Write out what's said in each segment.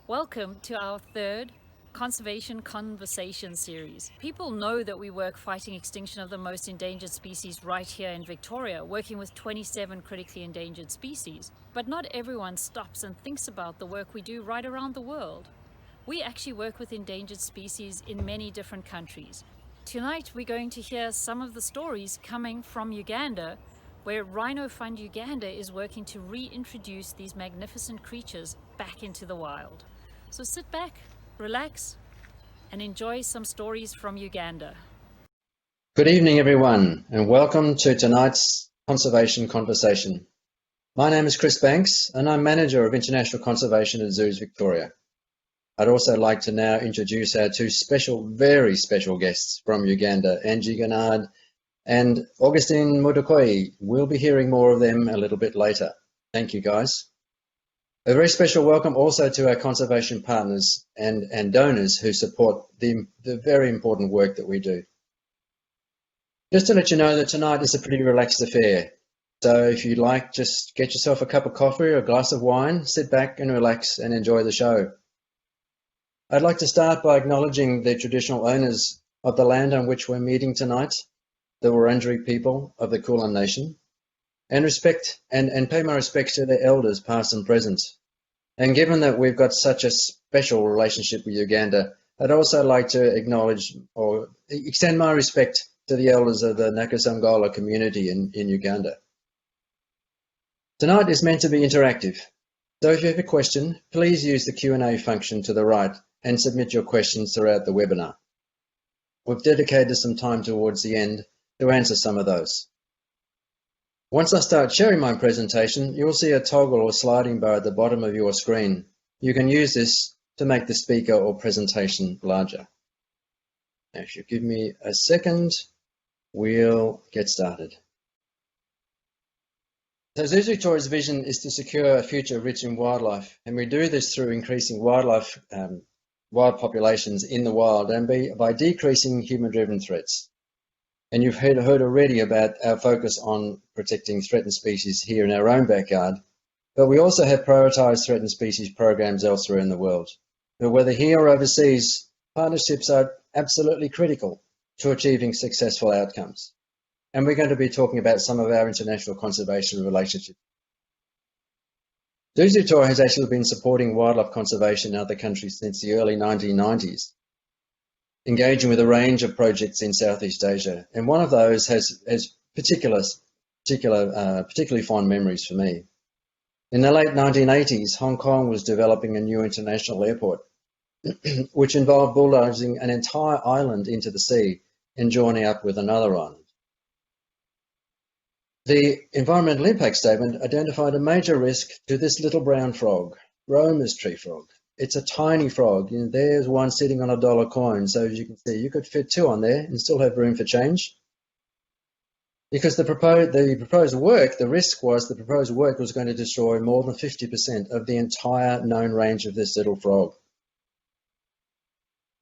Welcome to our third Conservation Conversation series. People know that we work fighting extinction of the most endangered species right here in Victoria, working with 27 critically endangered species. But not everyone stops and thinks about the work we do right around the world. We actually work with endangered species in many different countries. Tonight we're going to hear some of the stories coming from Uganda, where Rhino Fund Uganda is working to reintroduce these magnificent creatures back into the wild. So sit back, relax, and enjoy some stories from Uganda. Good evening, everyone, and welcome to tonight's Conservation Conversation. My name is Chris Banks, and I'm Manager of International Conservation at Zoos Victoria. I'd also like to now introduce our two very special guests from Uganda, Angie and Augustine Mudokoi. We'll be hearing more of them a little bit later. Thank you, guys. A very special welcome also to our conservation partners and donors who support the very important work that we do. Just to let you know that tonight is a pretty relaxed affair. So if you'd like, just get yourself a cup of coffee or a glass of wine, sit back and relax and enjoy the show. I'd like to start by acknowledging the traditional owners of the land on which we're meeting tonight, the Wurundjeri people of the Kulin Nation, and pay my respects to their elders, past and present. And given that we've got such a special relationship with Uganda, I'd also like to acknowledge or extend my respect to the elders of the Nakasongola community in Uganda. Tonight is meant to be interactive, so if you have a question, please use the Q&A function to the right and submit your questions throughout the webinar. We've dedicated some time towards the end to answer some of those. Once I start sharing my presentation, you'll see a toggle or sliding bar at the bottom of your screen. You can use this to make the speaker or presentation larger. Now, if you give me a second, we'll get started. So Zoos Victoria's vision is to secure a future rich in wildlife, and we do this through increasing wild populations in the wild and by decreasing human-driven threats. And you've heard already about our focus on protecting threatened species here in our own backyard, but we also have prioritised threatened species programs elsewhere in the world. But whether here or overseas, partnerships are absolutely critical to achieving successful outcomes. And we're going to be talking about some of our international conservation relationships. Zoos Victoria has actually been supporting wildlife conservation in other countries since the early 1990s, engaging with a range of projects in Southeast Asia. And one of those has particularly fond memories for me. In the late 1980s, Hong Kong was developing a new international airport, which involved bulldozing an entire island into the sea and joining up with another island. The environmental impact statement identified a major risk to this little brown frog, Romer's tree frog. It's a tiny frog. And there's one sitting on a dollar coin. So as you can see, you could fit two on there and still have room for change. Because the proposed work, the risk was the proposed work was going to destroy more than 50% of the entire known range of this little frog.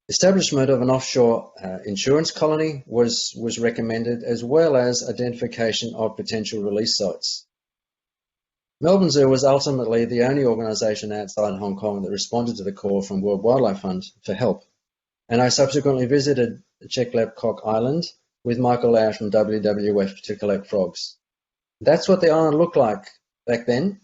Establishment of an offshore insurance colony was recommended, as well as identification of potential release sites. Melbourne Zoo was ultimately the only organisation outside Hong Kong that responded to the call from World Wildlife Fund for help. And I subsequently visited Cheklep Island with Michael Lau from WWF to collect frogs. That's what the island looked like back then.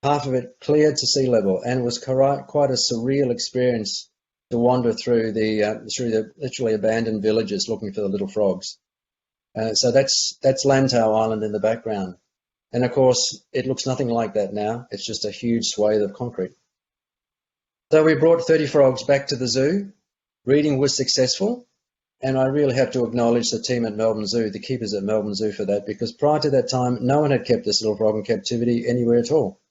Half of it cleared to sea level, and it was quite a surreal experience to wander through the literally abandoned villages looking for the little frogs. So that's Lantau Island in the background. And of course, it looks nothing like that now. It's just a huge swathe of concrete. So we brought 30 frogs back to the zoo. Breeding was successful. And I really have to acknowledge the team at Melbourne Zoo, the keepers at Melbourne Zoo for that, because prior to that time, no one had kept this little frog in captivity anywhere at all.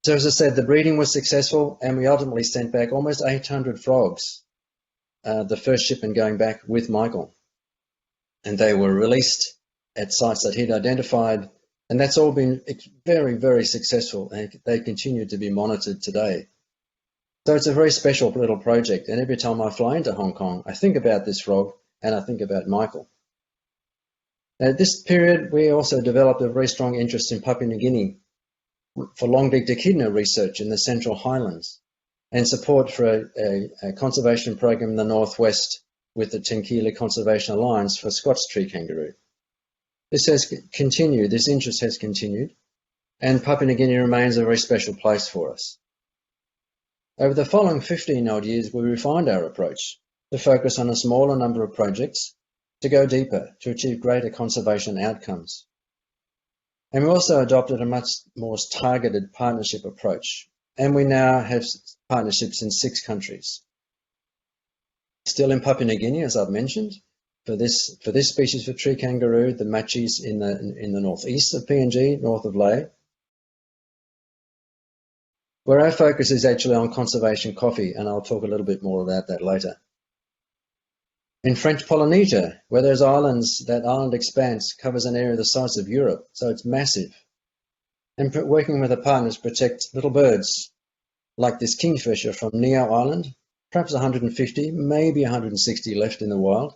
So as I said, the breeding was successful, and we ultimately sent back almost 800 frogs, the first shipment going back with Michael. And they were released at sites that he'd identified. And that's all been very, very successful, and they continue to be monitored today. So it's a very special little project, and every time I fly into Hong Kong, I think about this frog and I think about Michael. At this period, we also developed a very strong interest in Papua New Guinea for long-beaked echidna research in the Central Highlands. and support for a conservation program in the northwest with the Tenkile Conservation Alliance for Scots tree kangaroo. This has continued, this interest has continued, and Papua New Guinea remains a very special place for us. Over the following 15-odd years, we refined our approach to focus on a smaller number of projects, to go deeper, to achieve greater conservation outcomes. And we also adopted a much more targeted partnership approach, and we now have partnerships in 6 countries. Still in Papua New Guinea, as I've mentioned, for this species for tree kangaroo, the Machis in the northeast of PNG, north of Lae, where our focus is actually on conservation coffee, and I'll talk a little bit more about that later. In French Polynesia, where those islands, that island expanse covers an area the size of Europe, so it's massive. And working with a partner to protect little birds, like this kingfisher from Niue Island, perhaps 150, maybe 160 left in the wild.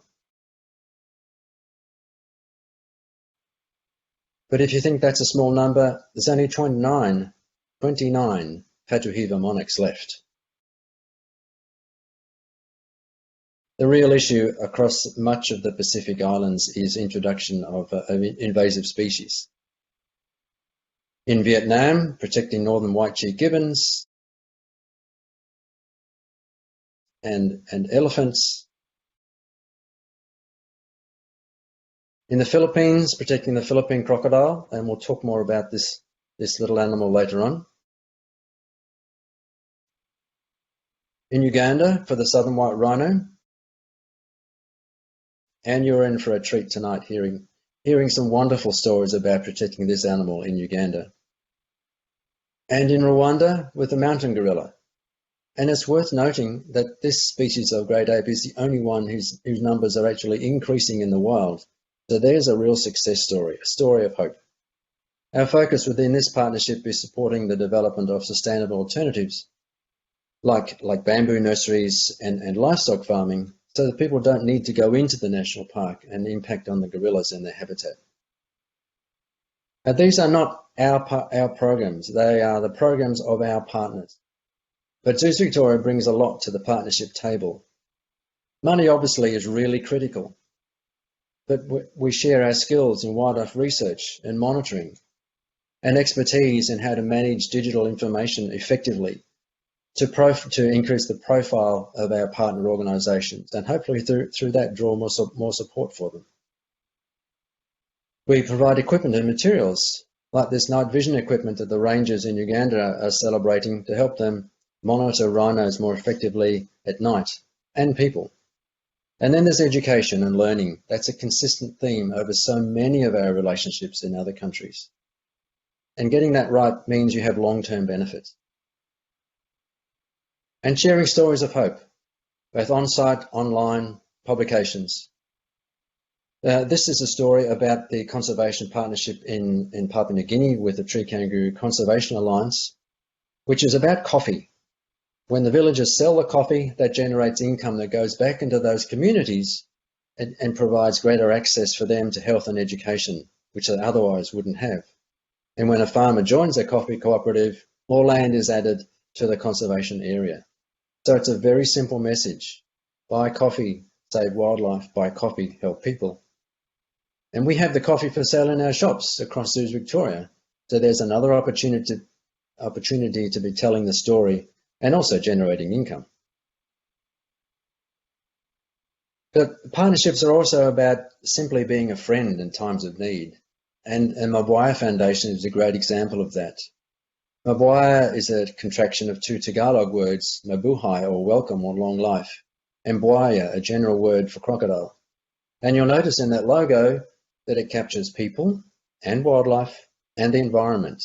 But if you think that's a small number, there's only 29 Patuhiva monarchs left. The real issue across much of the Pacific Islands is introduction of invasive species. In Vietnam, protecting northern white-cheeked gibbons and elephants. In the Philippines, protecting the Philippine crocodile, and we'll talk more about this little animal later on. In Uganda, for the southern white rhino. And you're in for a treat tonight hearing some wonderful stories about protecting this animal in Uganda. And in Rwanda with the mountain gorilla. And it's worth noting that this species of great ape is the only one whose numbers are actually increasing in the wild. So there's a real success story, a story of hope. Our focus within this partnership is supporting the development of sustainable alternatives like bamboo nurseries and livestock farming, so that people don't need to go into the national park and impact on the gorillas and their habitat. Now, these are not our programs, they are the programs of our partners. But Zoos Victoria brings a lot to the partnership table. Money obviously is really critical, but we share our skills in wildlife research and monitoring and expertise in how to manage digital information effectively to increase the profile of our partner organisations and hopefully through that draw more support for them. We provide equipment and materials like this night vision equipment that the rangers in Uganda are celebrating to help them monitor rhinos more effectively at night and people. And then there's education and learning. That's a consistent theme over so many of our relationships in other countries. And getting that right means you have long-term benefits. And sharing stories of hope, both on-site, online, publications. This is a story about the conservation partnership in Papua New Guinea with the Tree Kangaroo Conservation Alliance, which is about coffee. When the villagers sell the coffee, that generates income that goes back into those communities and provides greater access for them to health and education, which they otherwise wouldn't have. And when a farmer joins a coffee cooperative, more land is added to the conservation area. So it's a very simple message. Buy coffee, save wildlife. Buy coffee, help people. And we have the coffee for sale in our shops across Zoos Victoria. So there's another opportunity to be telling the story and also generating income. But partnerships are also about simply being a friend in times of need. And Mabwaya Foundation is a great example of that. Mabwaya is a contraction of 2 Tagalog words, mabuhay, or welcome or long life, and buaya, a general word for crocodile. And you'll notice in that logo that it captures people and wildlife and the environment,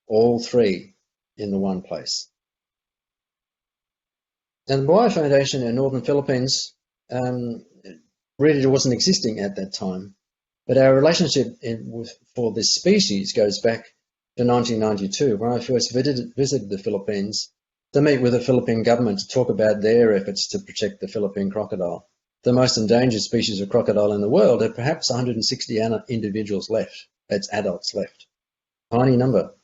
all three in the one place. And the Mabwaya Foundation in Northern Philippines really wasn't existing at that time, but our relationship for this species goes back to 1992, when I first visited the Philippines to meet with the Philippine government to talk about their efforts to protect the Philippine crocodile. The most endangered species of crocodile in the world had perhaps 160 individuals left. That's adults left. Tiny number.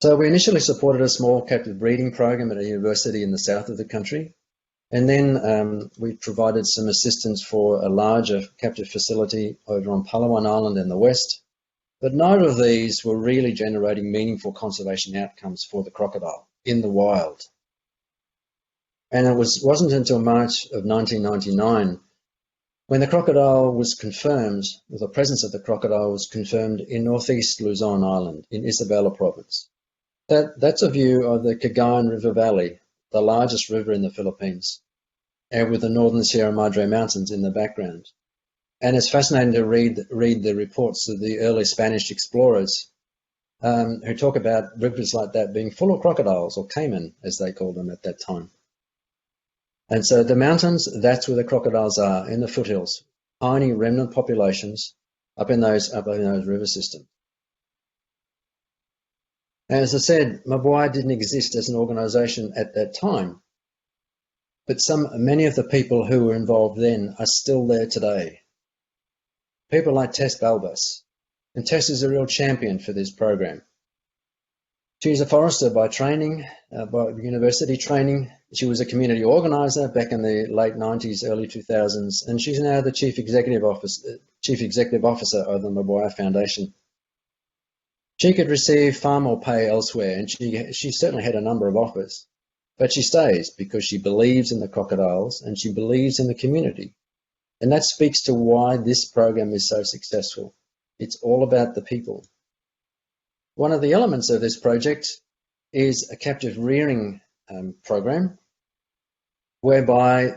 So we initially supported a small captive breeding program at a university in the south of the country. And then we provided some assistance for a larger captive facility over on Palawan Island in the west. But neither of these were really generating meaningful conservation outcomes for the crocodile in the wild. And it wasn't until March of 1999 when the crocodile was confirmed, or the presence of the crocodile was confirmed in northeast Luzon Island in Isabela province. That's a view of the Cagayan River Valley, the largest river in the Philippines, and with the northern Sierra Madre Mountains in the background. And it's fascinating to read the reports of the early Spanish explorers who talk about rivers like that being full of crocodiles, or caiman, as they called them at that time. And so the mountains, that's where the crocodiles are, in the foothills, tiny remnant populations up in those river systems. And as I said, Mabuhay didn't exist as an organisation at that time, but many of the people who were involved then are still there today. People like Tess Balbas, and Tess is a real champion for this program. She's a forester by training, by university training. She was a community organiser back in the late 90s, early 2000s, and she's now the Chief Executive Officer of the Mabuhay Foundation. She could receive far more pay elsewhere, and she certainly had a number of offers, but she stays because she believes in the crocodiles and she believes in the community. And that speaks to why this program is so successful. It's all about the people. One of the elements of this project is a captive rearing program whereby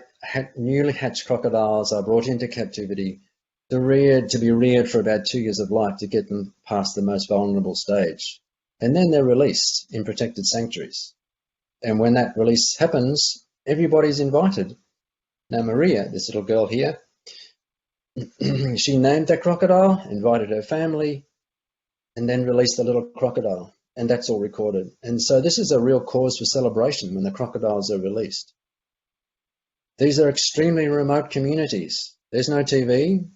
newly hatched crocodiles are brought into captivity to be reared for about 2 years of life to get them past the most vulnerable stage. And then they're released in protected sanctuaries. And when that release happens, everybody's invited. Now Maria, this little girl here, she named that crocodile, invited her family, and then released the little crocodile. And that's all recorded. And so this is a real cause for celebration when the crocodiles are released. These are extremely remote communities. There's no TV.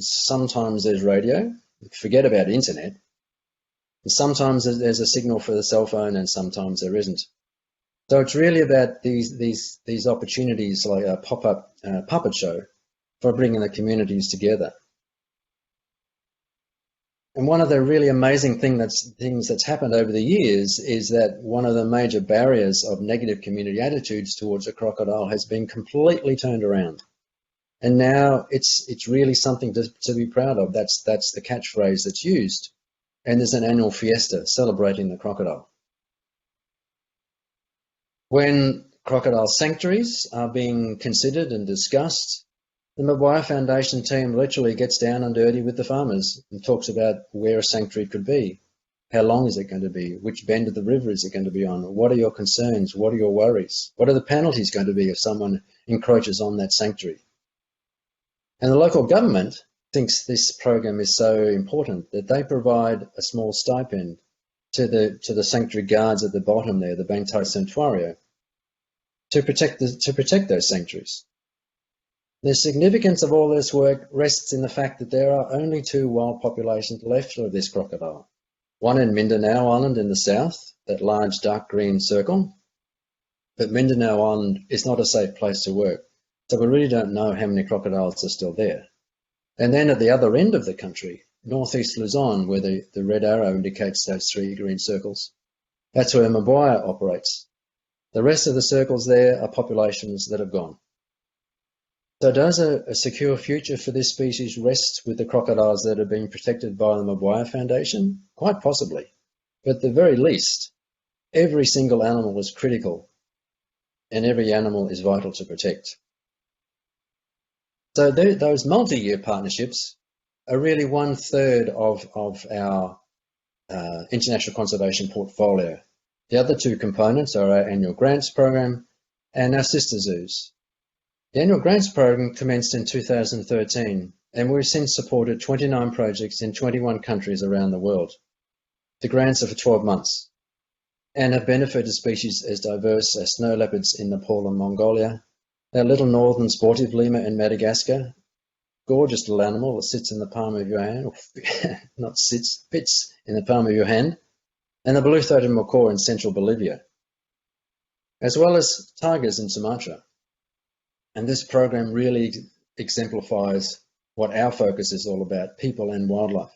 Sometimes there's radio. Forget about internet. And sometimes there's a signal for the cell phone, and sometimes there isn't. So it's really about these opportunities, like a pop-up puppet show, for bringing the communities together. And one of the really amazing things that's happened over the years is that one of the major barriers of negative community attitudes towards a crocodile has been completely turned around. And now it's really something to be proud of. That's the catchphrase that's used. And there's an annual fiesta celebrating the crocodile. When crocodile sanctuaries are being considered and discussed, the Mabuhay Foundation team literally gets down and dirty with the farmers and talks about where a sanctuary could be. How long is it going to be? Which bend of the river is it going to be on? What are your concerns? What are your worries? What are the penalties going to be if someone encroaches on that sanctuary? And the local government thinks this program is so important that they provide a small stipend to the sanctuary guards at the bottom there, the Bangtai Santuario, to protect those sanctuaries. The significance of all this work rests in the fact that there are only 2 wild populations left of this crocodile. One in Mindanao Island in the south, that large dark green circle. But Mindanao Island is not a safe place to work, so we really don't know how many crocodiles are still there. And then at the other end of the country, northeast Luzon, where the red arrow indicates those 3 green circles, that's where Mabuhay operates. The rest of the circles there are populations that have gone. So does a secure future for this species rest with the crocodiles that are being protected by the Mabuhay Foundation? Quite possibly. But at the very least, every single animal is critical, and every animal is vital to protect. So those multi-year partnerships are really 1/3 of our international conservation portfolio. The other 2 components are our annual grants program and our sister zoos. The annual grants program commenced in 2013, and we've since supported 29 projects in 21 countries around the world. The grants are for 12 months and have benefited species as diverse as snow leopards in Nepal and Mongolia, that little northern sportive lemur in Madagascar, gorgeous little animal that sits in the palm of your hand, or not sits, fits in the palm of your hand, and the blue-throated macaw in central Bolivia, as well as tigers in Sumatra. And this program really exemplifies what our focus is all about, people and wildlife.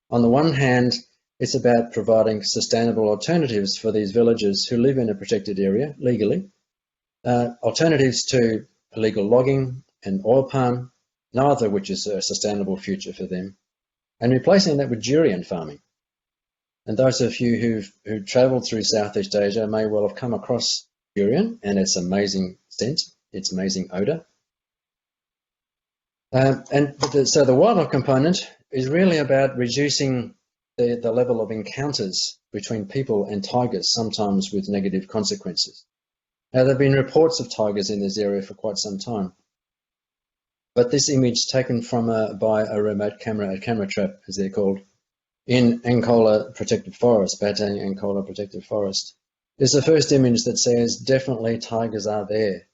On the one hand, it's about providing sustainable alternatives for these villagers who live in a protected area legally, alternatives to illegal logging and oil palm, neither of which is a sustainable future for them, and replacing that with durian farming. And those of you who've travelled through Southeast Asia may well have come across durian and its amazing scent, its amazing odour. So the wildlife component is really about reducing the level of encounters between people and tigers, sometimes with negative consequences. Now, there have been reports of tigers in this area for quite some time, but this image taken from by a remote camera, a camera trap as they're called, in Angola Protected Forest, Batang Angola Protected Forest, is the first image that says definitely tigers are there.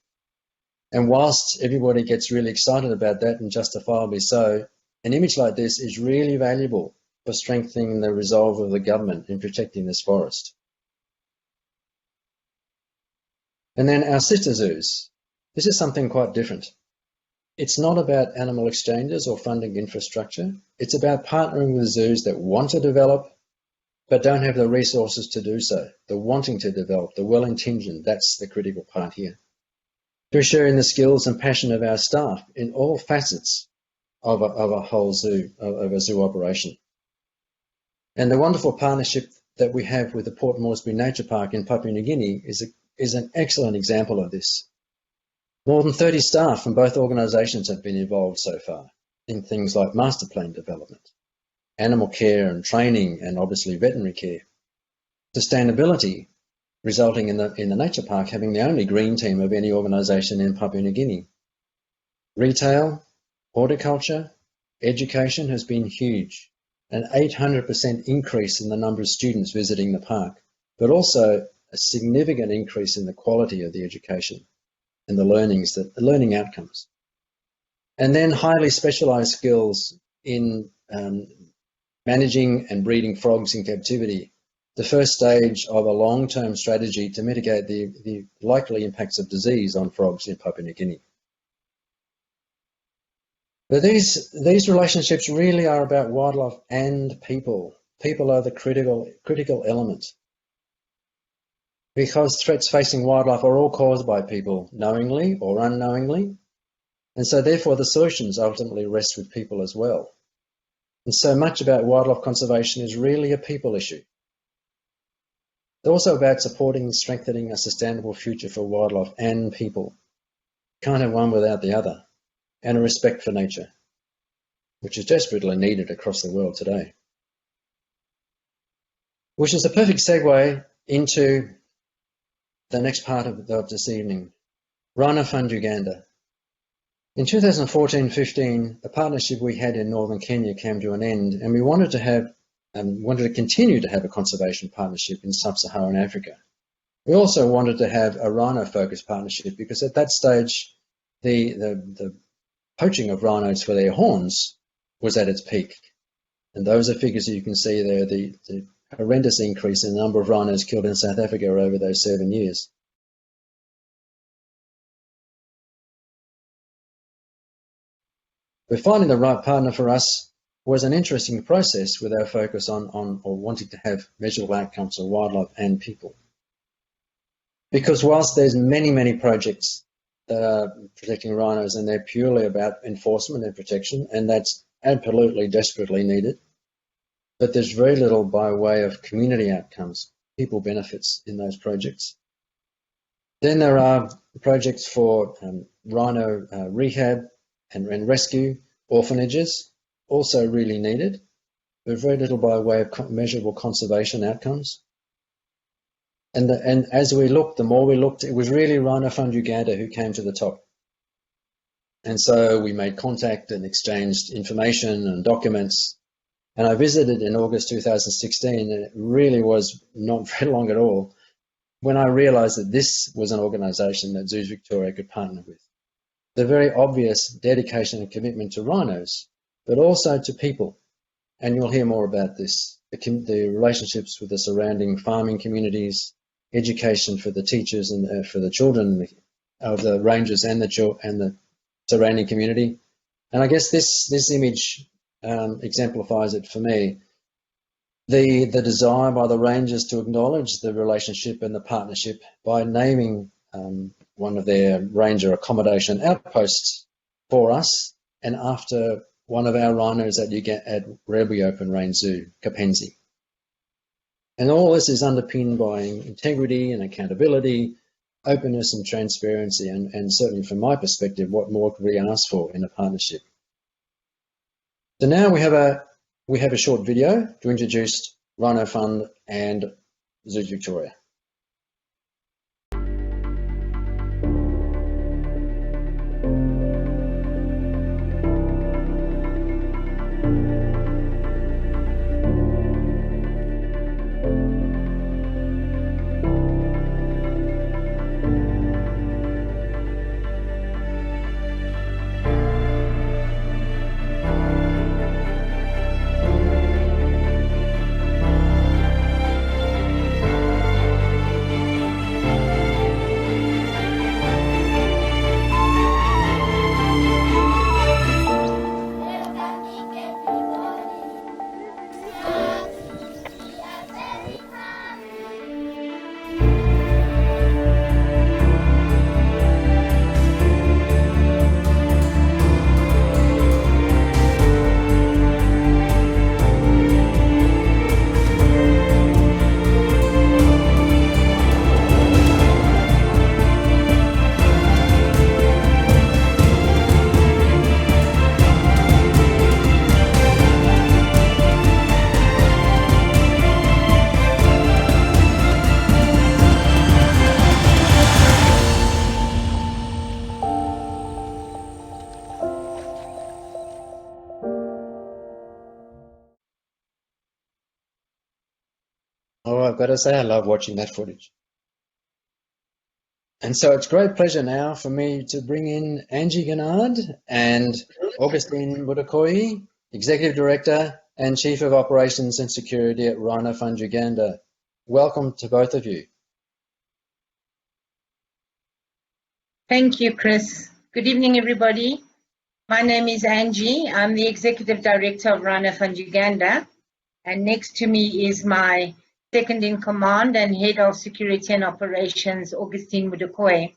And whilst everybody gets really excited about that, and justifiably so, an image like this is really valuable for strengthening the resolve of the government in protecting this forest. And then our sister zoos. This is something quite different. It's not about animal exchanges or funding infrastructure. It's about partnering with zoos that want to develop but don't have the resources to do so. The wanting to develop, the well-intentioned, that's the critical part here. Through sharing the skills and passion of our staff in all facets of a whole zoo, of a zoo operation. And the wonderful partnership that we have with the Port Moresby Nature Park in Papua New Guinea is an excellent example of this. More than 30 staff from both organisations have been involved so far in things like master plan development, animal care and training, and obviously veterinary care. Sustainability, resulting in the nature park having the only green team of any organisation in Papua New Guinea. Retail, horticulture, education has been huge. An 800% increase in the number of students visiting the park, but also a significant increase in the quality of the education and the learning outcomes. And then highly specialised skills in managing and breeding frogs in captivity, the first stage of a long-term strategy to mitigate the likely impacts of disease on frogs in Papua New Guinea. But these relationships really are about wildlife and people. People are the critical element, because threats facing wildlife are all caused by people, knowingly or unknowingly, and so therefore the solutions ultimately rest with people as well. And so much about wildlife conservation is really a people issue. It's also about supporting and strengthening a sustainable future for wildlife and people. Can't have one without the other. And a respect for nature, which is desperately needed across the world today. Which is a perfect segue into the next part of this evening, Rhino Fund Uganda. In 2014-15, the partnership we had in northern Kenya came to an end, and we wanted to continue to have a conservation partnership in sub-Saharan Africa. We also wanted to have a rhino-focused partnership, because at that stage, the poaching of rhinos for their horns was at its peak. And those are figures that you can see there, the horrendous increase in the number of rhinos killed in South Africa over those 7 years. But finding the right partner for us was an interesting process, with our focus on wanting to have measurable outcomes for wildlife and people. Because whilst there's many projects that are protecting rhinos, and they're purely about enforcement and protection, and that's absolutely desperately needed, but there's very little by way of community outcomes, people benefits in those projects. Then there are projects for rhino rehab and rescue, orphanages, also really needed, but very little by way of measurable conservation outcomes. And as we looked, the more we looked, it was really Rhino Fund Uganda who came to the top. And so we made contact and exchanged information and documents. And I visited in August 2016, and it really was not very long at all when I realised that this was an organisation that Zoos Victoria could partner with. The very obvious dedication and commitment to rhinos, but also to people. And you'll hear more about this the relationships with the surrounding farming communities, education for the teachers and for the children of the rangers and the surrounding community. And I guess this image exemplifies it for me. The desire by the rangers to acknowledge the relationship and the partnership by naming one of their ranger accommodation outposts for us and after one of our rhinos at Rebbe Open Range Zoo, Kapenzi. And all this is underpinned by integrity and accountability, openness and transparency, and certainly from my perspective, what more could we ask for in a partnership? So now we have a short video to introduce Rhino Fund and Zoo Victoria. Oh, I've got to say I love watching that footage. And so it's great pleasure now for me to bring in Angie and Augustine Budakoi, Executive Director and Chief of Operations and Security at Rhino Fund Uganda. Welcome to both of you. Thank you, Chris. Good evening, everybody. My name is Angie. I'm the Executive Director of Rhino Fund Uganda. And next to me is my second in command and head of security and operations, Augustine Budakoi.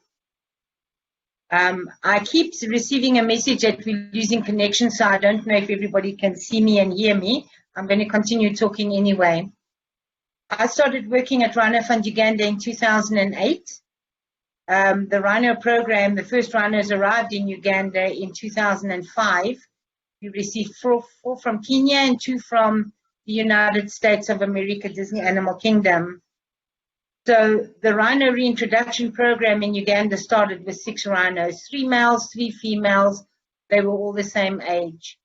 I keep receiving a message that we're losing connection, so I don't know if everybody can see me and hear me. I'm going to continue talking anyway. I started working at Rhino Fund Uganda in 2008. The Rhino Program, the first rhinos arrived in Uganda in 2005. We received four from Kenya and 2 from the United States of America, Disney Animal Kingdom. So the Rhino Reintroduction Program in Uganda started with 6 rhinos, 3 males, 3 females. They were all the same age.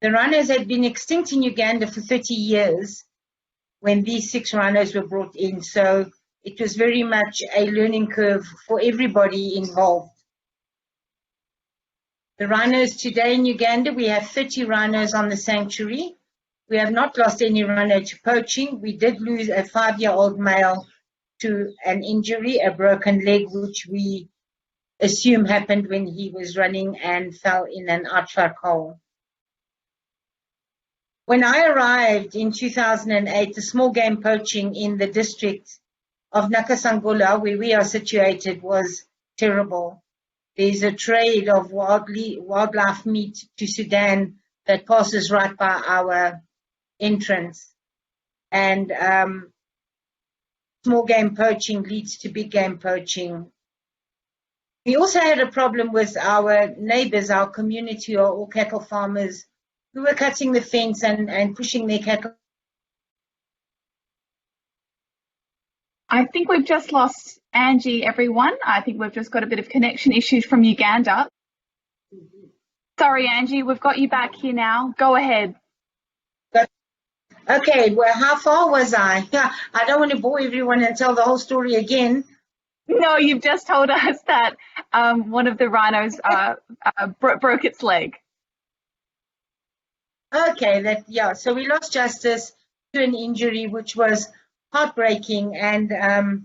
The rhinos had been extinct in Uganda for 30 years when these 6 rhinos were brought in. So it was very much a learning curve for everybody involved. The rhinos today in Uganda, we have 30 rhinos on the sanctuary. We have not lost any rhino to poaching. We did lose a 5-year-old male to an injury, a broken leg, which we assume happened when he was running and fell in an aardvark hole. When I arrived in 2008, the small game poaching in the district of Nakasangula, where we are situated, was terrible. There's a trade of wildlife meat to Sudan that passes right by our entrance. And small game poaching leads to big game poaching. We also had a problem with our neighbors, our community, or all cattle farmers who were cutting the fence and pushing their cattle. I think we've just lost Angie, everyone. I think we've just got a bit of connection issues from Uganda. Sorry, Angie, we've got you back here now. Go ahead. Okay, well, how far was I? I don't want to bore everyone and tell the whole story again. No, you've just told us that one of the rhinos broke its leg. Okay, so we lost Justice. to an injury, which was heartbreaking. And,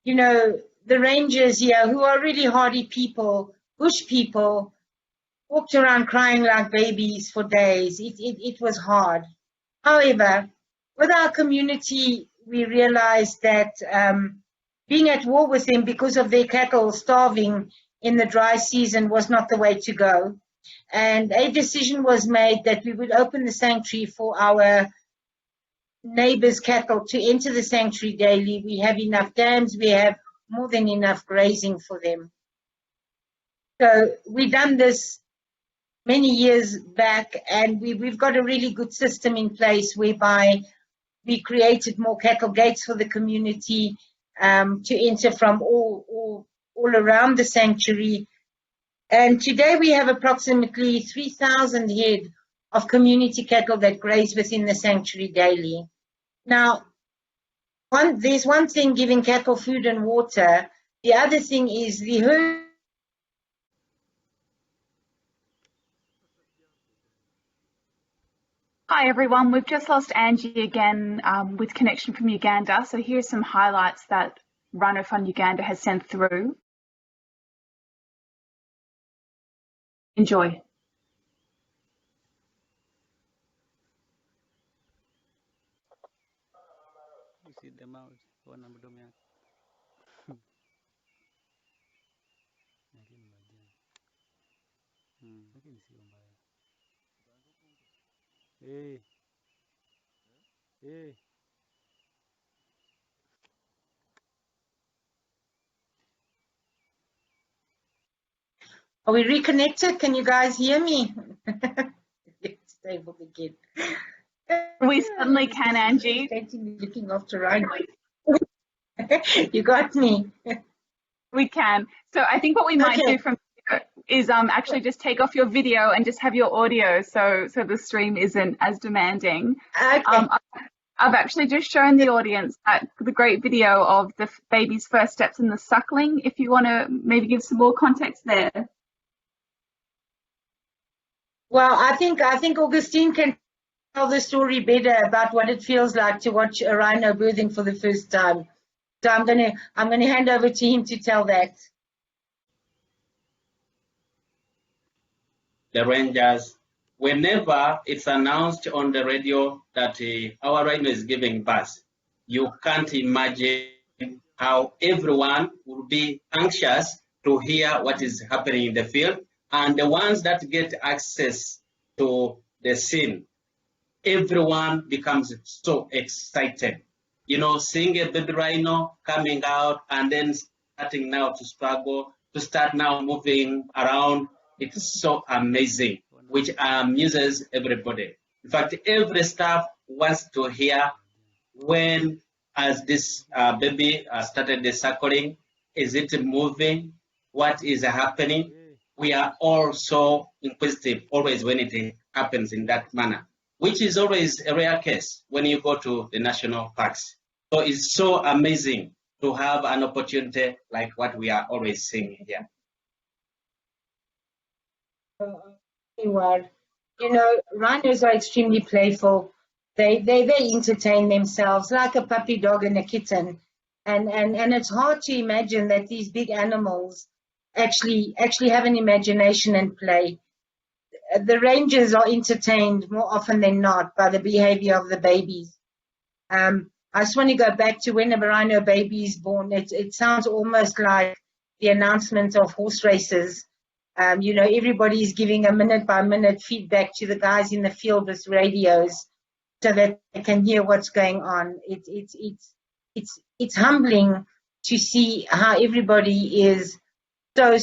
you know, the rangers here, who are really hardy people, bush people, walked around crying like babies for days. It was hard. However, with our community, we realized that being at war with them because of their cattle starving in the dry season was not the way to go. And a decision was made that we would open the sanctuary for our neighbors' cattle to enter the sanctuary daily. We have enough dams, we have more than enough grazing for them. So we've done this many years back, and we've got a really good system in place whereby we created more cattle gates for the community to enter from all around the sanctuary. And today we have approximately 3,000 head of community cattle that graze within the sanctuary daily. Now, there's one thing giving cattle food and water. The other thing is the herd. Hi everyone, we've just lost Angie again with connection from Uganda. So here's some highlights that Rhino Fund Uganda has sent through. Enjoy. You see them out. Hey. Hey. Are we reconnected? Can you guys hear me? It's stable again. We certainly can, Angie. Looking after Rhino. You got me. We can. So I think what we might do from here is actually just take off your video and just have your audio, so the stream isn't as demanding. Okay. I've actually just shown the audience the great video of the baby's first steps in the suckling. If you want to maybe give some more context there. Well, I think Augustine can tell the story better about what it feels like to watch a rhino birthing for the first time. So I'm gonna hand over to him to tell that. The rangers, whenever it's announced on the radio that our rhino is giving birth, you can't imagine how everyone will be anxious to hear what is happening in the field. And the ones that get access to the scene, everyone becomes so excited. You know, seeing a baby rhino coming out and then starting now to struggle, to start now moving around, it's so amazing, which amuses everybody. In fact, every staff wants to hear when, as this baby started the suckling, is it moving? What is happening? We are all so inquisitive always when it happens in that manner, which is always a rare case when you go to the national parks. So it's so amazing to have an opportunity like what we are always seeing here. You know, rhinos are extremely playful. They entertain themselves like a puppy dog and a kitten, and it's hard to imagine that these big animals actually have an imagination and play. The rangers are entertained more often than not by the behavior of the babies. I just want to go back to when a rhino baby is born. It sounds almost like the announcement of horse races. You know, everybody is giving a minute-by-minute feedback to the guys in the field with radios so that they can hear what's going on. It's humbling to see how everybody is so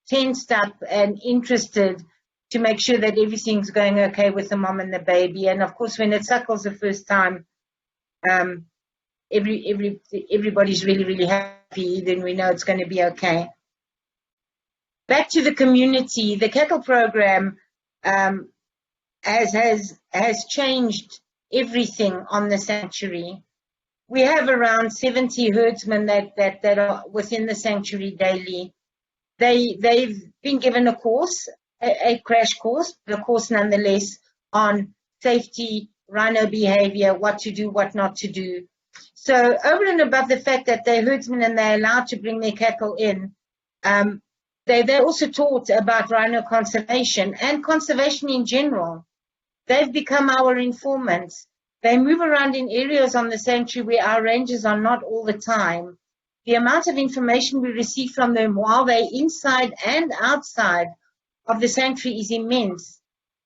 tensed up and interested to make sure that everything's going okay with the mom and the baby. And of course, when it suckles the first time, everybody's really happy. Then we know it's going to be okay. Back to the community, the cattle program has changed everything on the sanctuary. We have around 70 herdsmen that are within the sanctuary daily. They've been given a course, a crash course, but a course nonetheless on safety rhino behavior, what to do, what not to do. So over and above the fact that they're herdsmen and they're allowed to bring their cattle in, they're also taught about rhino conservation and conservation in general. They've become our informants. They move around in areas on the sanctuary where our rangers are not all the time. The amount of information we receive from them while they're inside and outside of the sanctuary is immense.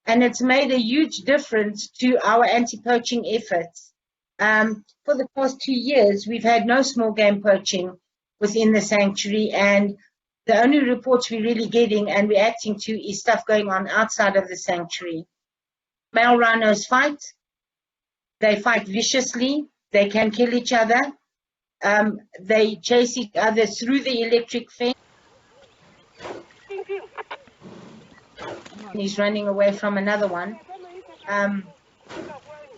And it's made a huge difference to our anti-poaching efforts. For the past 2 years, we've had no small game poaching within the sanctuary, and the only reports we're really getting and reacting to is stuff going on outside of the sanctuary. Male rhinos fight. They fight viciously. They can kill each other. They chase each other through the electric fence. He's running away from another one.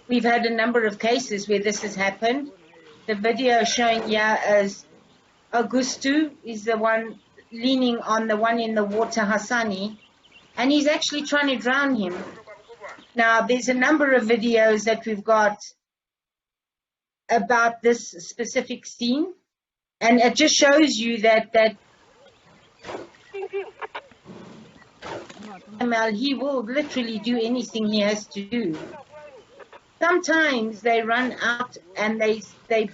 We've had a number of cases where this has happened. The video showing here is Augustu is the one leaning on the one in the water, Hassani, and he's actually trying to drown him. Now, there's a number of videos that we've got about this specific scene, and it just shows you that he will literally do anything he has to do. Sometimes they run out and they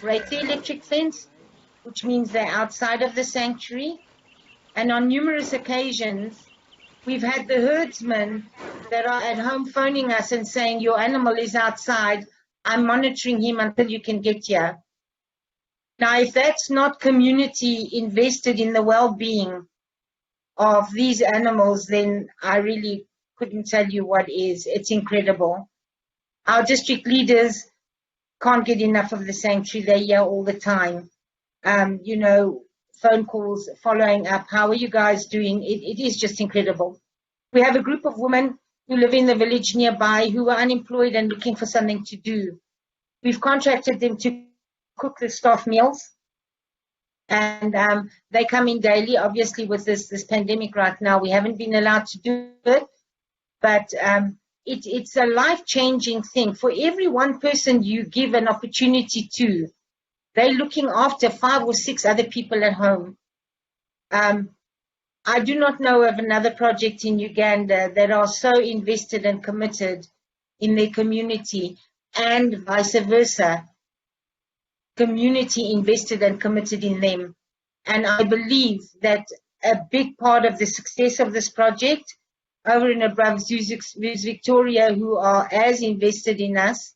break the electric fence, which means they're outside of the sanctuary. And on numerous occasions, we've had the herdsmen that are at home phoning us and saying, your animal is outside, I'm monitoring him until you can get here. Now, if that's not community invested in the well-being of these animals, then I really couldn't tell you what is. It's incredible. Our district leaders can't get enough of the sanctuary. They're here all the time. Phone calls, following up. How are you guys doing? It is just incredible. We have a group of women who live in the village nearby who are unemployed and looking for something to do. We've contracted them to cook the staff meals. And they come in daily. Obviously, with this pandemic right now, we haven't been allowed to do it. But it's a life-changing thing. For every one person you give an opportunity to, they're looking after 5 or 6 other people at home. I do not know of another project in Uganda that are so invested and committed in their community, and vice versa. Community invested and committed in them. And I believe that a big part of the success of this project, over and above Zoos Victoria, who are as invested in us,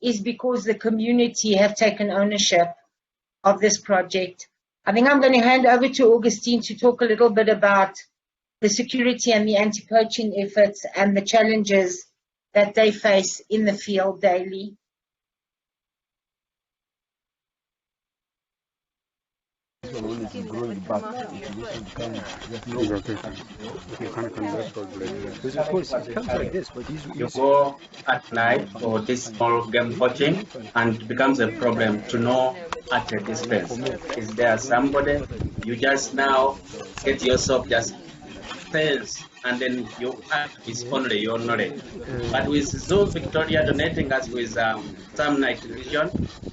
is because the community have taken ownership of this project. I think I'm going to hand over to Augustine to talk a little bit about the security and the anti-poaching efforts and the challenges that they face in the field daily. You go at night for this small game poaching, and it becomes a problem to know at a distance. Is there somebody you just now get yourself just fence, and then you act with only your knowledge. But with Zoos Victoria donating us with some night vision,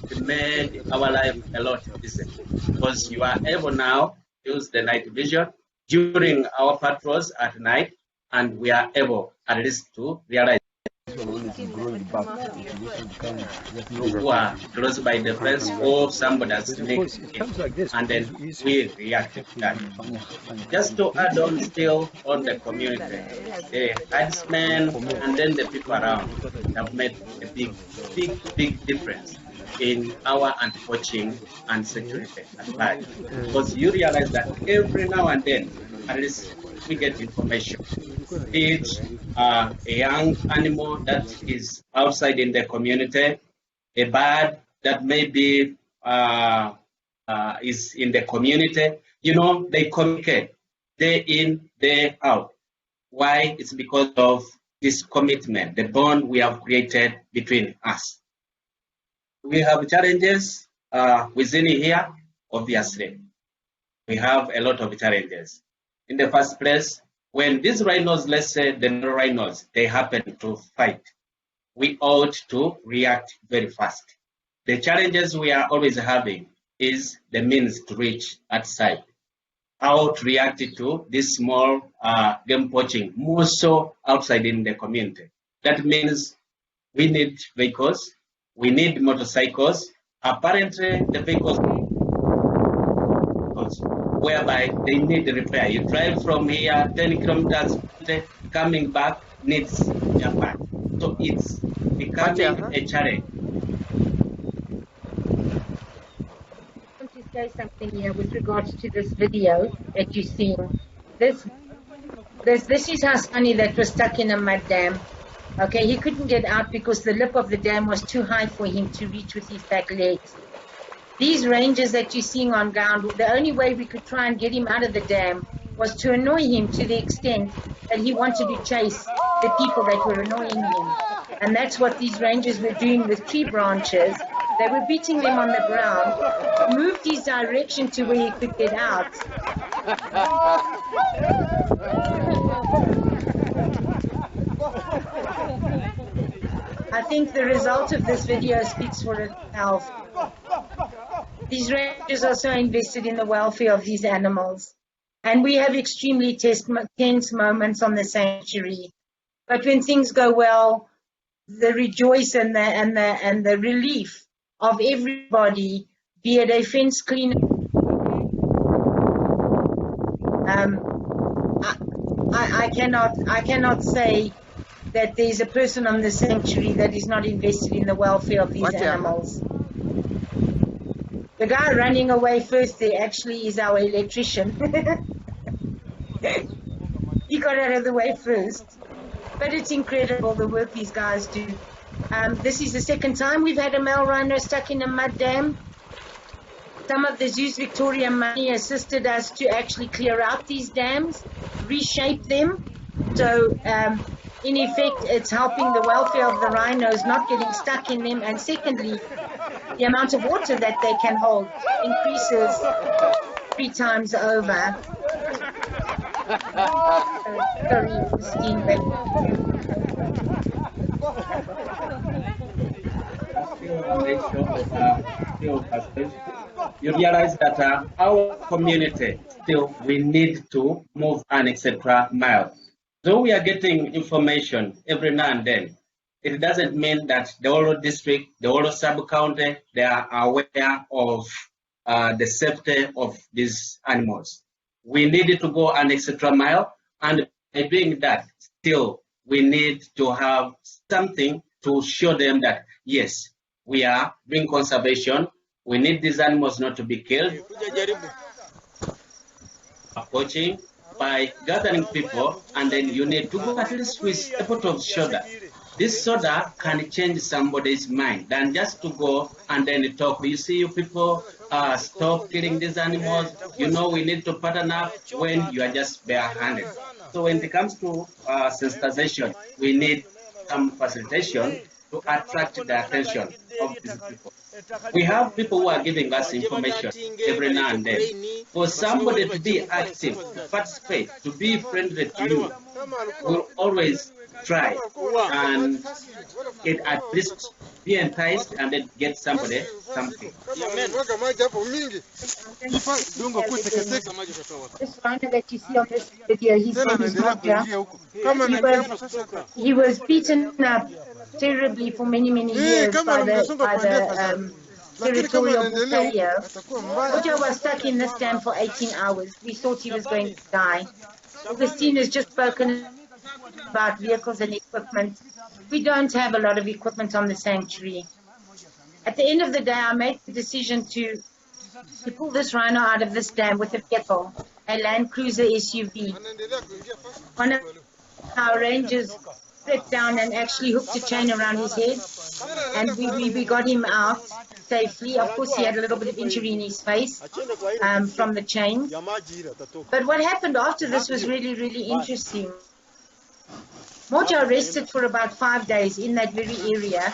it made our life a lot easier, because you are able now to use the night vision during our patrols at night, and we are able at least to realize who are close by the fence or somebody has sneaked in, and then we react to that. Just to add on still on the community, the herdsmen and then the people around have made a big difference in our anti-poaching and security at large. Because you realize that every now and then, at least we get information. It's a young animal that is outside in the community, a bird that maybe is in the community. You know, they communicate day in, day out. Why? It's because of this commitment, the bond we have created between us. We have challenges within here, obviously. We have a lot of challenges. In the first place, when these rhinos, let's say the rhinos, they happen to fight, we ought to react very fast. The challenges we are always having is the means to reach outside. How to react to this small game poaching, more so outside in the community. That means we need vehicles, we need motorcycles. Apparently, the vehicles whereby they need repair. You drive from here 10 kilometers, coming back needs Japan. So it's becoming a challenge. I want to say something here with regards to this video that you're seeing. This is how Sunny that was stuck in a mud dam. Okay, he couldn't get out because the lip of the dam was too high for him to reach with his back legs. These rangers that you're seeing on ground, the only way we could try and get him out of the dam was to annoy him to the extent that he wanted to chase the people that were annoying him. And that's what these rangers were doing with tree branches. They were beating them on the ground, moved his direction to where he could get out. I think the result of this video speaks for itself. These rangers are so invested in the welfare of these animals. And we have extremely tense moments on the sanctuary. But when things go well, the rejoice and the relief of everybody, be it a fence cleaner. I cannot say that there's a person on the sanctuary that is not invested in the welfare of these animals. The guy running away first there actually is our electrician. He got out of the way first. But it's incredible the work these guys do. This is the second time we've had a male rhino stuck in a mud dam. Some of the Zoos Victoria money assisted us to actually clear out these dams, reshape them. So in effect, it's helping the welfare of the rhinos, not getting stuck in them. And secondly, the amount of water that they can hold increases 3 times over. Sorry, Christine, but you realize that our community still we need to move an etc. mile. Though we are getting information every now and then, it doesn't mean that the whole district, the whole sub-county, they are aware of the safety of these animals. We need to go an extra mile, and by doing that, still we need to have something to show them that, yes, we are doing conservation. We need these animals not to be killed. Poaching by gathering people, and then you need to go at least with a pot of soda. This soda can change somebody's mind than just to go and then talk. You see, you people stop killing these animals. You know, we need to partner up when you are just bare-handed. So when it comes to sensitization, we need some facilitation to attract the attention of these people. We have people who are giving us information every now and then. For somebody to be active, to participate, to be friendly to you, will always try and it at least be enticed and then get somebody something. This rhino that you see on this video, his name is Moja. He was beaten up terribly for many years by the territorial buffalo. Moja was stuck in this dam for 18 hours. We thought he was going to die. Augustine has just spoken about vehicles and equipment. We don't have a lot of equipment on the sanctuary. At the end of the day, I made the decision to pull this rhino out of this dam with a vehicle, a Land Cruiser SUV. One of our rangers sat down and actually hooked a chain around his head, and we got him out safely. Of course, he had a little bit of injury in his face from the chain. But what happened after this was really interesting. Moja rested for about 5 days in that very area,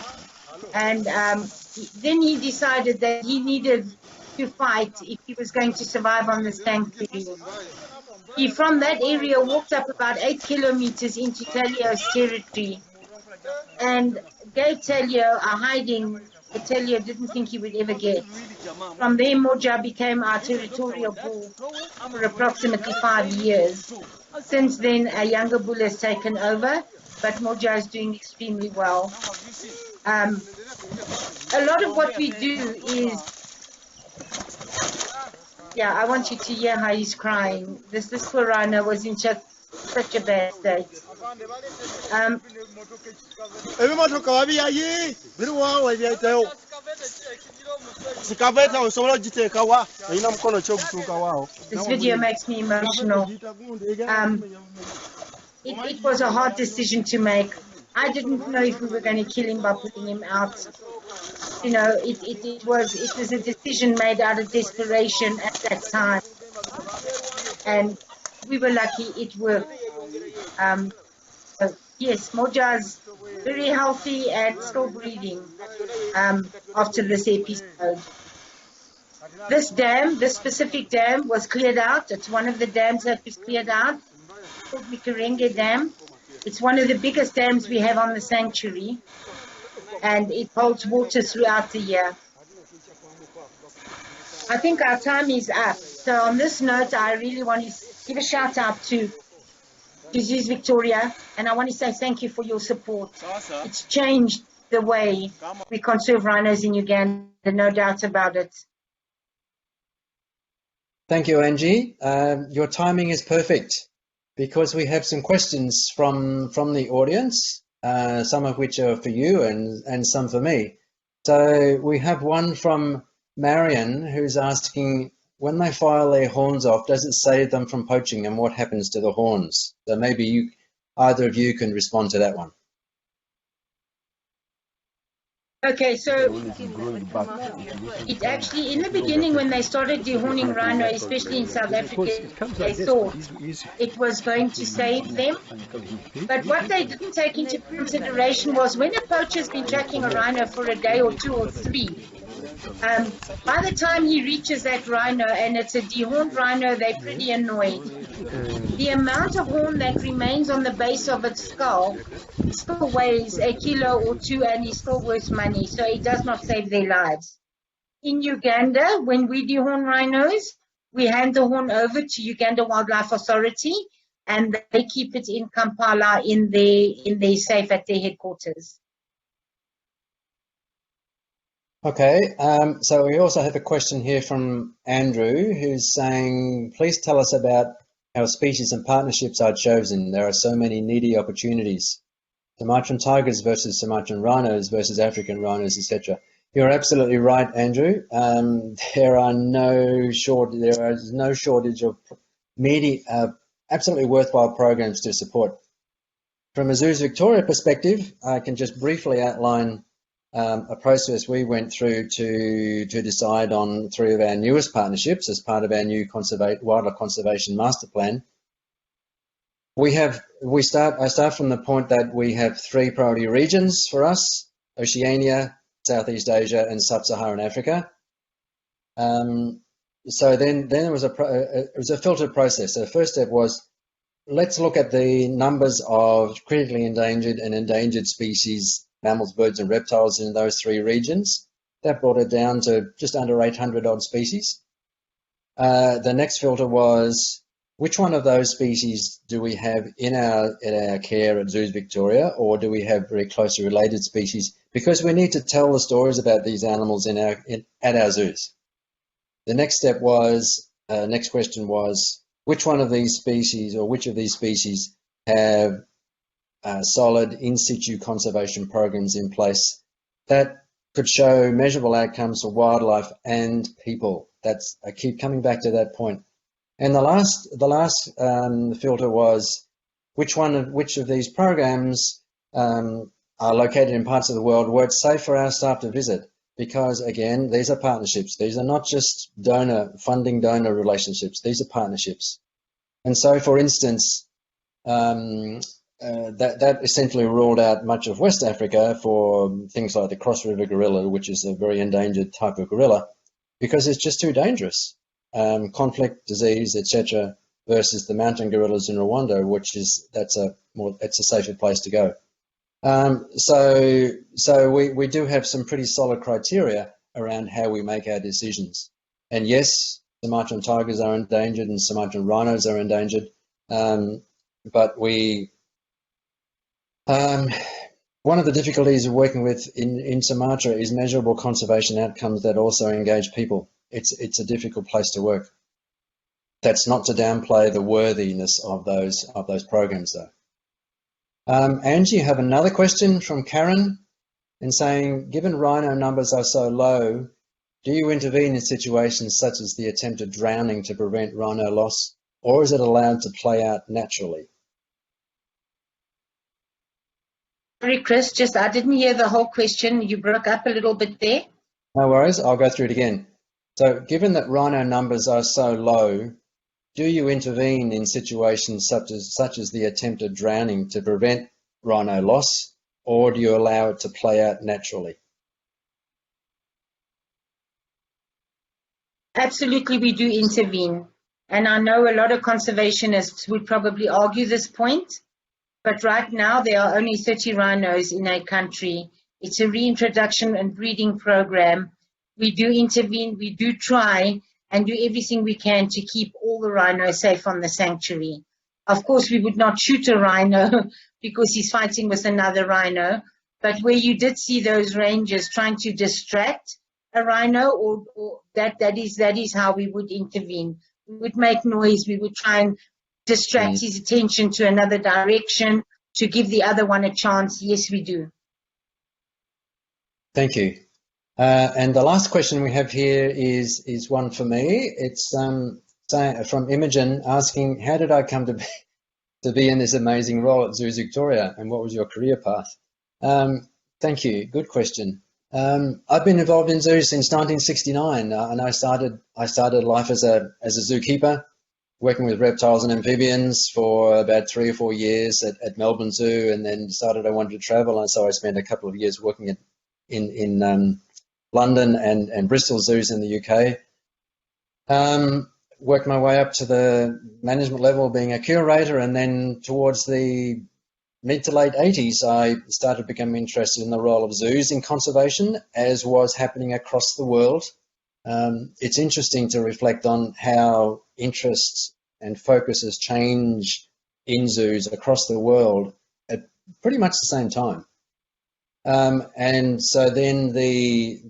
and then he decided that he needed to fight if he was going to survive on the sanctuary. He, from that area, walked up about 8 kilometers into Talio's territory, and gave Telio a hiding that Telio didn't think he would ever get. From there, Moja became our territorial bull for approximately 5 years. Since then, a younger bull has taken over, but Moja is doing extremely well. A lot of what we do is, yeah, I want you to hear how he's crying. This poor rhino was in such a bad state. This video makes me emotional. It was a hard decision to make. I didn't know if we were going to kill him by putting him out. You know, it was a decision made out of desperation at that time, and we were lucky it worked. Yes, Moja's very healthy and still breathing after this episode. This dam, this specific dam, was cleared out. It's one of the dams that was cleared out. It's called Mikarenge Dam. It's one of the biggest dams we have on the sanctuary, and it holds water throughout the year. I think our time is up. So on this note, I really want to give a shout out to Zoos Victoria, and I want to say thank you for your support. It's changed the way we conserve rhinos in Uganda, no doubt about it. Thank you, Angie. Your timing is perfect because we have some questions from the audience, some of which are for you and some for me. So we have one from Marion who's asking, when they file their horns off, does it save them from poaching, and what happens to the horns? So maybe either of you can respond to that one. Okay, so it actually, in the beginning when they started dehorning rhino, especially in South Africa, they thought it was going to save them. But what they didn't take into consideration was when a poacher's been tracking a rhino for a day or 2 or 3, by the time he reaches that rhino and it's a dehorned rhino, they're pretty annoyed. The amount of horn that remains on the base of its skull still weighs 1 kilo or 2 and is still worth money, so it does not save their lives. In Uganda, when we dehorn rhinos, we hand the horn over to Uganda Wildlife Authority and they keep it in Kampala in their safe at their headquarters. Okay, so we also have a question here from Andrew who's saying, please tell us about how species and partnerships are chosen. There are so many needy opportunities. Sumatran tigers versus Sumatran rhinos versus African rhinos, etc. You're absolutely right, Andrew. There is no shortage of absolutely worthwhile programs to support. From a Zoos Victoria perspective, I can just briefly outline a process we went through to decide on 3 of our newest partnerships as part of our new wildlife conservation master plan. I start from the point that we have 3 priority regions for us: Oceania, Southeast Asia, and Sub-Saharan Africa. So then it was a filtered process. So the first step was, let's look at the numbers of critically endangered and endangered species, mammals, birds, and reptiles in those 3 regions. That brought it down to just under 800 odd species. The next filter was, which one of those species do we have in our care at Zoos Victoria, or do we have very closely related species? Because we need to tell the stories about these animals at our zoos. The next question was, which one of these species, or which of these species have solid in situ conservation programs in place that could show measurable outcomes for wildlife and people? I keep coming back to that point. And the last filter was, which of these programs are located in parts of the world where it's safe for our staff to visit? Because again, these are partnerships. These are not just funding donor relationships. These are partnerships. And so, for instance, that essentially ruled out much of West Africa for things like the Cross River gorilla, which is a very endangered type of gorilla, because it's just too dangerous. Conflict, disease, etc., versus the mountain gorillas in Rwanda, it's a safer place to go. So we do have some pretty solid criteria around how we make our decisions. And yes, Sumatran tigers are endangered and Sumatran rhinos are endangered, but one of the difficulties of working with in Sumatra is measurable conservation outcomes that also engage people. It's a difficult place to work. That's not to downplay the worthiness of those programs, though. Angie, you have another question from Karen, and saying, given rhino numbers are so low, do you intervene in situations such as the attempted drowning to prevent rhino loss, or is it allowed to play out naturally? Sorry, Chris, I didn't hear the whole question. You broke up a little bit there. No worries, I'll go through it again. So given that rhino numbers are so low, do you intervene in situations such as the attempted drowning to prevent rhino loss, or do you allow it to play out naturally? Absolutely, we do intervene. And I know a lot of conservationists would probably argue this point, but right now there are only 30 rhinos in a country. It's a reintroduction and breeding program. We do intervene, we do try and do everything we can to keep all the rhinos safe on the sanctuary. Of course, we would not shoot a rhino because he's fighting with another rhino, but where you did see those rangers trying to distract a rhino, or that is how we would intervene. We would make noise, we would try and distract his attention to another direction to give the other one a chance. Yes, we do. Thank you. And the last question we have here is one for me. It's from Imogen asking, how did I come to be in this amazing role at Zoos Victoria, and what was your career path? Thank you. Good question. I've been involved in zoos since 1969, and I started life as a zookeeper, working with reptiles and amphibians for about 3 or 4 years at Melbourne Zoo, and then decided I wanted to travel, and so I spent a couple of years working in London and Bristol zoos in the UK. Worked my way up to the management level, being a curator, and then towards the mid to late 80s, I started becoming interested in the role of zoos in conservation, as was happening across the world. It's interesting to reflect on how interests and focuses change in zoos across the world at pretty much the same time. And so then the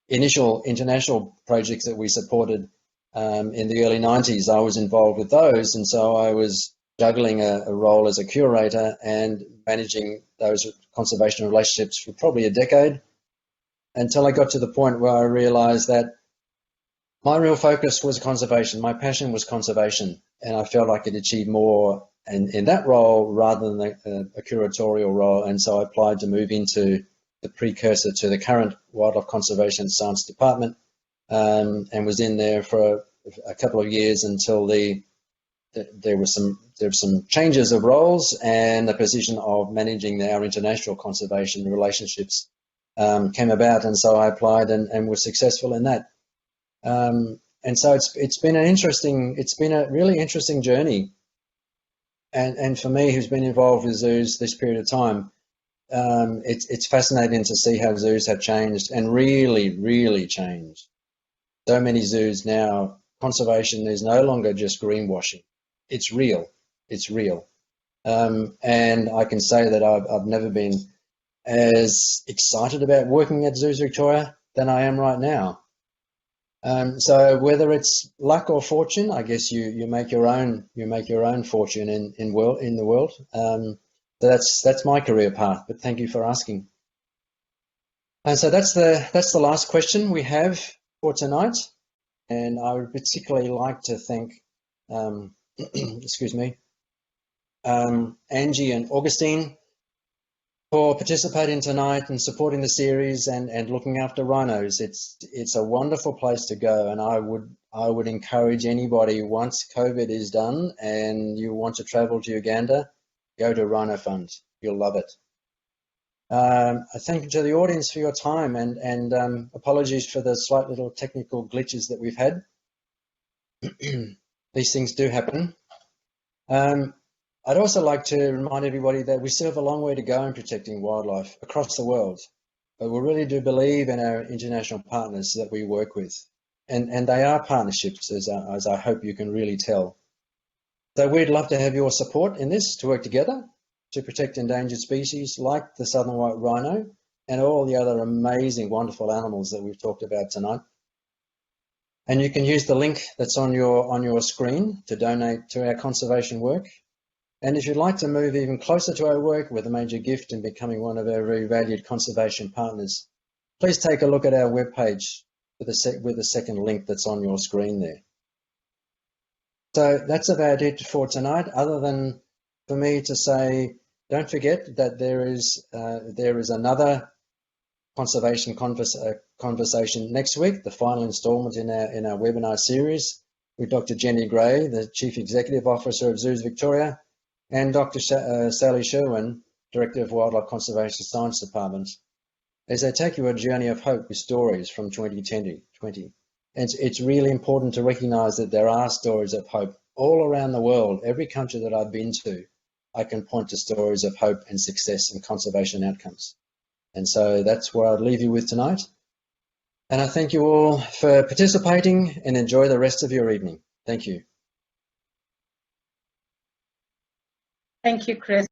initial international projects that we supported in the early 90s, I was involved with those, and so I was juggling a role as a curator and managing those conservation relationships for probably a decade, until I got to the point where I realized that my real focus was conservation. My passion was conservation, and I felt I could achieve more in that role rather than a curatorial role, and so I applied to move into the precursor to the current Wildlife Conservation Science Department, and was in there for a couple of years until there were some changes of roles, and the position of managing our international conservation relationships came about, and so I applied and was successful in that. And so it's been a really interesting journey, and for me, who's been involved with zoos this period of time, it's fascinating to see how zoos have changed, and really changed. So many zoos now, conservation is no longer just greenwashing. It's real. It's real. And I can say that I've never been as excited about working at Zoos Victoria than I am right now. So whether it's luck or fortune, I guess you make your own fortune in the world. That's my career path. But thank you for asking. And so that's the last question we have for tonight. And I would particularly like to thank, excuse me, Angie and Augustine for participating tonight and supporting the series and looking after rhinos. It's a wonderful place to go, and I would encourage anybody, once COVID is done and you want to travel to Uganda, go to Rhino Fund. You'll love it. I thank you to the audience for your time, and apologies for the slight little technical glitches that we've had. These things do happen. I'd also like to remind everybody that we still have a long way to go in protecting wildlife across the world, but we really do believe in our international partners that we work with, and they are partnerships, as I hope you can really tell. So we'd love to have your support in this to work together to protect endangered species like the southern white rhino and all the other amazing, wonderful animals that we've talked about tonight. And you can use the link that's on your screen to donate to our conservation work. And if you'd like to move even closer to our work with a major gift and becoming one of our very valued conservation partners, please take a look at our webpage with the second link that's on your screen there. So that's about it for tonight, other than for me to say, don't forget that there is another conservation conversation next week, the final installment in our webinar series with Dr. Jenny Gray, the Chief Executive Officer of Zoos Victoria, and Dr. Sally Sherwin, Director of Wildlife Conservation Science Department, as they take you on a journey of hope with stories from 2020. And it's really important to recognise that there are stories of hope all around the world. Every country that I've been to, I can point to stories of hope and success and conservation outcomes. And so that's where I'd leave you with tonight. And I thank you all for participating and enjoy the rest of your evening. Thank you. Thank you, Chris.